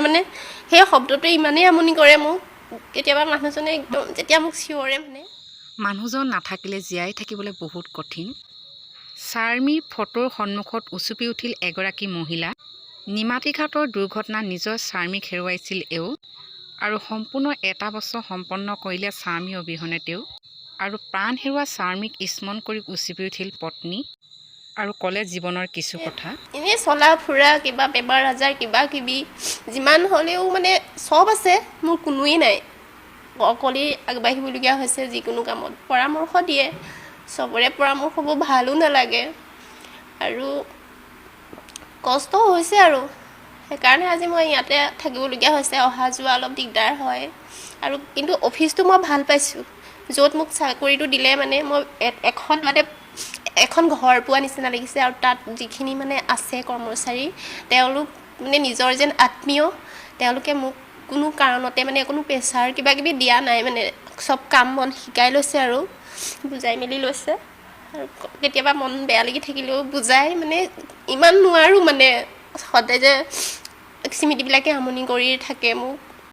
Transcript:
মানে সেই শব্দটোৱে ইমানেই আমনি কৰে মোক কেতিয়াবা মানুহজনে একদম যেতিয়া মোক চিঞৰে মানে মানুহজন নাথাকিলে জীয়াই থাকিবলৈ বহুত কঠিন চাৰ্মিৰ ফটোৰ সন্মুখত উচুপি উঠিল এগৰাকী মহিলা নিমাতী ঘাটৰ দুৰ্ঘটনা নিজৰ চাৰ্মিক হেৰুৱাইছিল এও আৰু সম্পূৰ্ণ এটা বছৰ সম্পন্ন কৰিলে চাৰ্মি অবিহনে তেওঁ আৰু প্ৰাণ হেৰুৱা চাৰ্মিক স্মৰণ কৰি উচুপি উঠিল পত্নী আৰু ক'লে জীৱনৰ কিছু কথা এনেই চলা ফুৰা কিবা বেমাৰ আজাৰ কিবা কিবি যিমান হ'লেও মানে চব আছে মোৰ কোনোৱেই নাই অকলেই আগবাঢ়িবলগীয়া হৈছে যিকোনো কামত পৰামৰ্শ দিয়ে চবৰে পৰামৰ্শবোৰ ভালো নালাগে আৰু কষ্ট হৈছে আৰু সেইকাৰণে আজি মই ইয়াতে থাকিবলগীয়া হৈছে অহা যোৱা অলপ দিগদাৰ হয় আৰু কিন্তু অফিচটো মই ভাল পাইছোঁ য'ত মোক চাকৰিটো দিলে মানে মই এখন ঘৰ পোৱা নিচিনা লাগিছে আৰু তাত যিখিনি মানে আছে কৰ্মচাৰী তেওঁলোক মানে নিজৰ যেন আত্মীয় তেওঁলোকে মোক কোনো কাৰণতে মানে কোনো প্ৰেছাৰ কিবা কিবি দিয়া নাই মানে চব কাম বন শিকাই লৈছে আৰু বুজাই মেলি লৈছে আৰু কেতিয়াবা মন বেয়া লাগি থাকিলেও বুজাই মানে ইমান নোৱাৰোঁ মানে সদায় যে স্মৃতিবিলাকে আমনি কৰি থাকে মোক